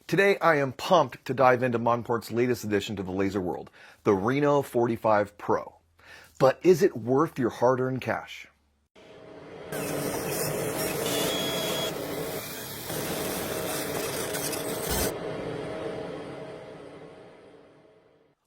Today I am pumped to dive into Monport's latest addition to the laser world, the Reno 45 Pro. But is it worth your hard-earned cash?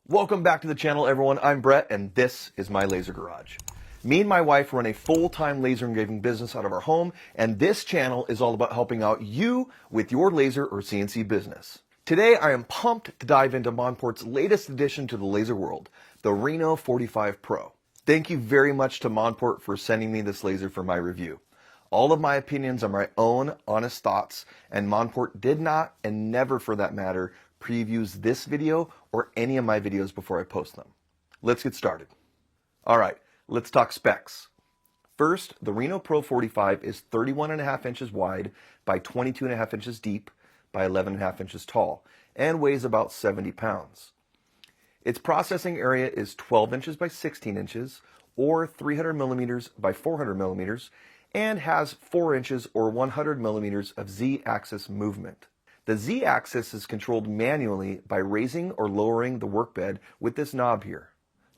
Welcome back to the channel, everyone. I'm Brett, and this is my laser garage. Me and my wife run a full-time laser engraving business out of our home, and this channel is all about helping out you with your laser or CNC business. Today, I am pumped to dive into Monport's latest addition to the laser world, the Reno 45 Pro. Thank you very much to Monport for sending me this laser for my review. All of my opinions are my own honest thoughts, and Monport did not, and never for that matter, previews this video or any of my videos before I post them. Let's get started. All right, let's talk specs. First, the Reno Pro 45 is 31.5 inches wide by 22.5 inches deep by 11.5 inches tall and weighs about 70 pounds. Its processing area is 12 inches by 16 inches or 300 millimeters by 400 millimeters and has 4 inches or 100 millimeters of Z-axis movement. The Z-axis is controlled manually by raising or lowering the workbed with this knob here.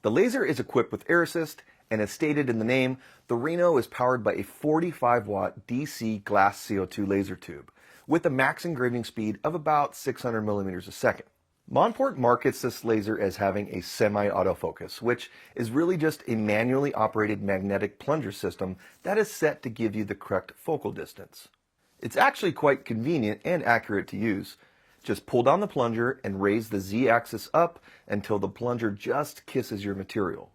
The laser is equipped with air assist, and as stated in the name, the Reno is powered by a 45-watt DC glass CO2 laser tube with a max engraving speed of about 600 millimeters a second. Monport markets this laser as having a semi-autofocus, which is really just a manually operated magnetic plunger system that is set to give you the correct focal distance. It's actually quite convenient and accurate to use. Just pull down the plunger and raise the Z-axis up until the plunger just kisses your material.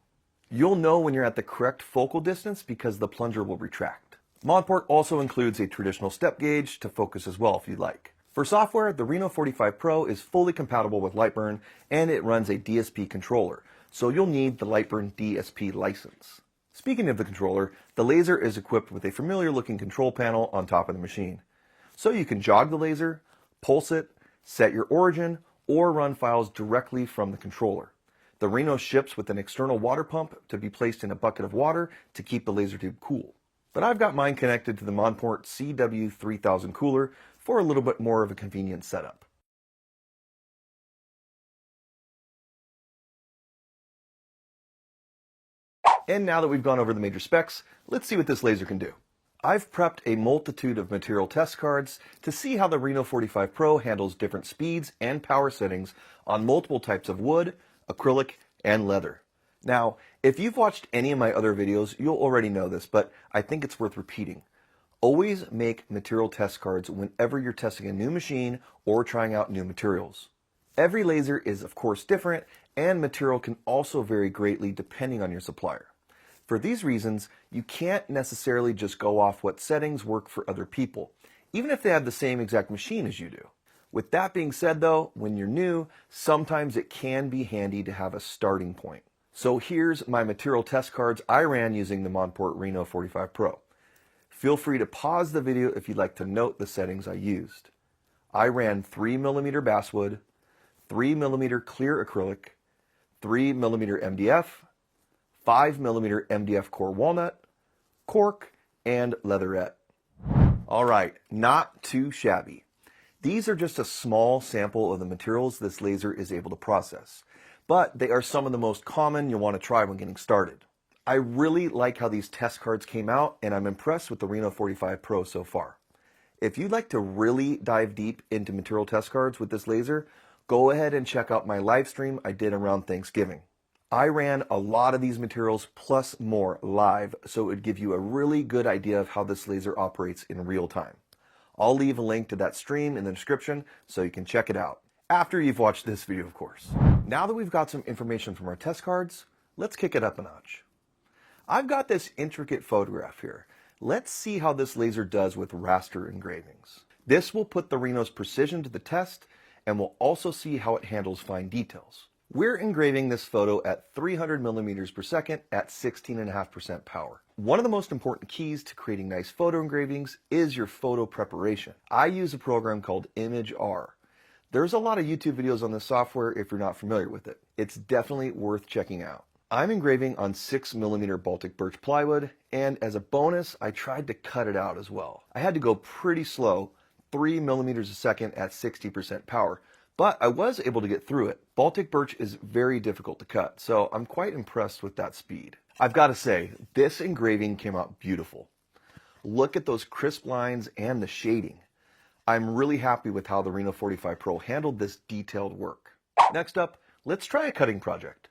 You'll know when you're at the correct focal distance because the plunger will retract. Monport also includes a traditional step gauge to focus as well if you'd like. For software, the Reno 45 Pro is fully compatible with Lightburn and it runs a DSP controller, so you'll need the Lightburn DSP license. Speaking of the controller, the laser is equipped with a familiar looking control panel on top of the machine. So you can jog the laser, pulse it, set your origin, or run files directly from the controller. The Reno ships with an external water pump to be placed in a bucket of water to keep the laser tube cool. But I've got mine connected to the Monport CW3000 cooler for a little bit more of a convenient setup. And now that we've gone over the major specs, let's see what this laser can do. I've prepped a multitude of material test cards to see how the Reno 45 Pro handles different speeds and power settings on multiple types of wood, acrylic, and leather. Now, if you've watched any of my other videos, you'll already know this, but I think it's worth repeating. Always make material test cards whenever you're testing a new machine or trying out new materials. Every laser is of course different, and material can also vary greatly depending on your supplier. For these reasons, you can't necessarily just go off what settings work for other people, even if they have the same exact machine as you do. With that being said though, when you're new, sometimes it can be handy to have a starting point. So here's my material test cards I ran using the Monport Reno 45 Pro. Feel free to pause the video if you'd like to note the settings I used. I ran 3mm basswood, 3mm clear acrylic, 3mm MDF, 5mm MDF core walnut, cork, and leatherette. Alright, not too shabby. These are just a small sample of the materials this laser is able to process, but they are some of the most common you'll want to try when getting started. I really like how these test cards came out, and I'm impressed with the Reno 45 Pro so far. If you'd like to really dive deep into material test cards with this laser, go ahead and check out my live stream I did around Thanksgiving. I ran a lot of these materials plus more live, so it would give you a really good idea of how this laser operates in real time. I'll leave a link to that stream in the description so you can check it out. After you've watched this video, of course. Now that we've got some information from our test cards, let's kick it up a notch. I've got this intricate photograph here. Let's see how this laser does with raster engravings. This will put the Reno's precision to the test, and we'll also see how it handles fine details. We're engraving this photo at 300 millimeters per second at 16.5% power. One of the most important keys to creating nice photo engravings is your photo preparation. I use a program called ImageR. There's a lot of YouTube videos on this software if you're not familiar with it. It's definitely worth checking out. I'm engraving on 6mm Baltic birch plywood, and as a bonus, I tried to cut it out as well. I had to go pretty slow, 3 millimeters a second at 60% power, but I was able to get through it. Baltic birch is very difficult to cut, so I'm quite impressed with that speed. I've got to say, this engraving came out beautiful. Look at those crisp lines and the shading. I'm really happy with how the Reno 45 Pro handled this detailed work. Next up, let's try a cutting project.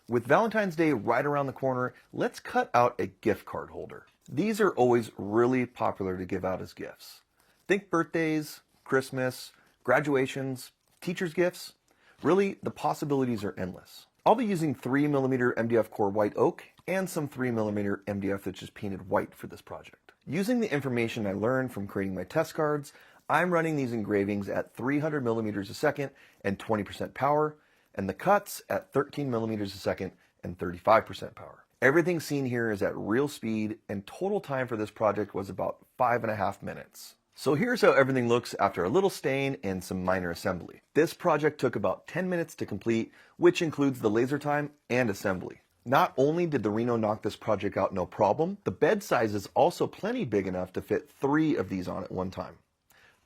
With Valentine's Day right around the corner, let's cut out a gift card holder. These are always really popular to give out as gifts. Think birthdays, Christmas, graduations, teacher's gifts. Really, the possibilities are endless. I'll be using 3mm MDF core white oak and some 3mm MDF that's just painted white for this project. Using the information I learned from creating my test cards, I'm running these engravings at 300 millimeters a second and 20% power, and the cuts at 13 millimeters a second and 35% power. Everything seen here is at real speed, and total time for this project was about 5.5 minutes. So here's how everything looks after a little stain and some minor assembly. This project took about 10 minutes to complete, which includes the laser time and assembly. Not only did the Reno knock this project out no problem, the bed size is also plenty big enough to fit 3 of these on at one time.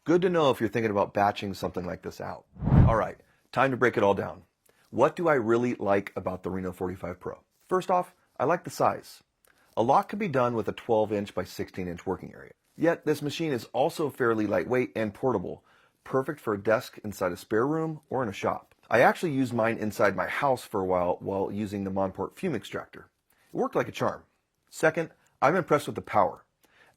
Good to know if you're thinking about batching something like this out. All right, time to break it all down. What do I really like about the Reno 45 Pro? First off, I like the size. A lot can be done with a 12-inch by 16-inch working area. Yet this machine is also fairly lightweight and portable, perfect for a desk inside a spare room or in a shop. I actually used mine inside my house for a while using the Monport fume extractor. It worked like a charm. Second, I'm impressed with the power.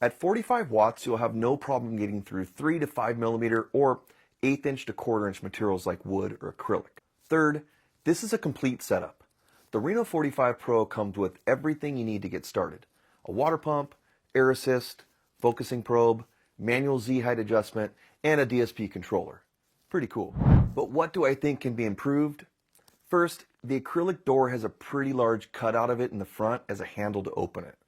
At 45 watts, you'll have no problem getting through 3 to 5 millimeter or 1/8 inch to 1/4 inch materials like wood or acrylic. Third, this is a complete setup. The Reno 45 Pro comes with everything you need to get started. A water pump, air assist, focusing probe, manual Z height adjustment, and a DSP controller. Pretty cool. But what do I think can be improved? First, the acrylic door has a pretty large cutout of it in the front as a handle to open it.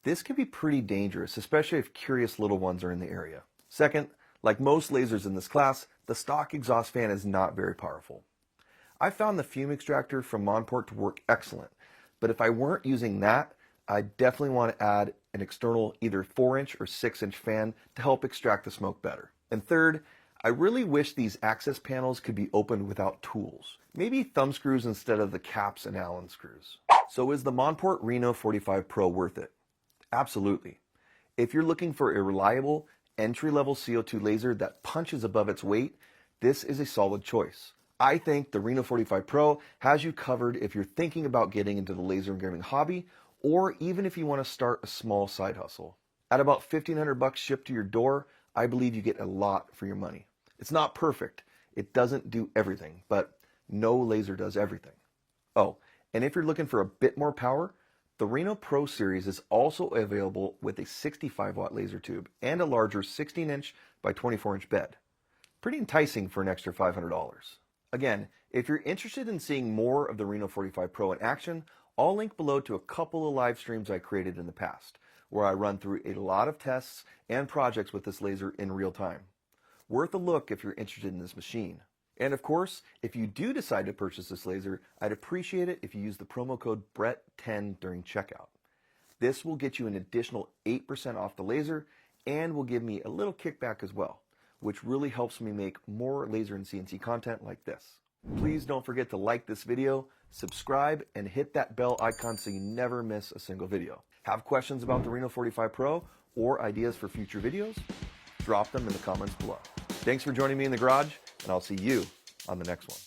This can be pretty dangerous, especially if curious little ones are in the area. Second, like most lasers in this class, the stock exhaust fan is not very powerful. I found the fume extractor from Monport to work excellent, but if I weren't using that, I definitely want to add an external either 4-inch or 6-inch fan to help extract the smoke better. And third, I really wish these access panels could be opened without tools. Maybe thumb screws instead of the caps and Allen screws. So is the Monport Reno 45 Pro worth it? Absolutely. If you're looking for a reliable, entry-level CO2 laser that punches above its weight, this is a solid choice. I think the Reno 45 Pro has you covered if you're thinking about getting into the laser engraving hobby, or even if you want to start a small side hustle. At about $1,500 shipped to your door, I believe you get a lot for your money. It's not perfect. It doesn't do everything, but no laser does everything. Oh, and if you're looking for a bit more power, the Reno Pro series is also available with a 65-watt laser tube and a larger 16-inch by 24-inch bed. Pretty enticing for an extra $500. Again, if you're interested in seeing more of the Reno 45 Pro in action, I'll link below to a couple of live streams I created in the past, where I run through a lot of tests and projects with this laser in real time. Worth a look if you're interested in this machine. And of course, if you do decide to purchase this laser, I'd appreciate it if you use the promo code BRETT10 during checkout. This will get you an additional 8% off the laser and will give me a little kickback as well, which really helps me make more laser and CNC content like this. Please don't forget to like this video, subscribe, and hit that bell icon so you never miss a single video. Have questions about the Reno 45 Pro or ideas for future videos? Drop them in the comments below. Thanks for joining me in the garage, and I'll see you on the next one.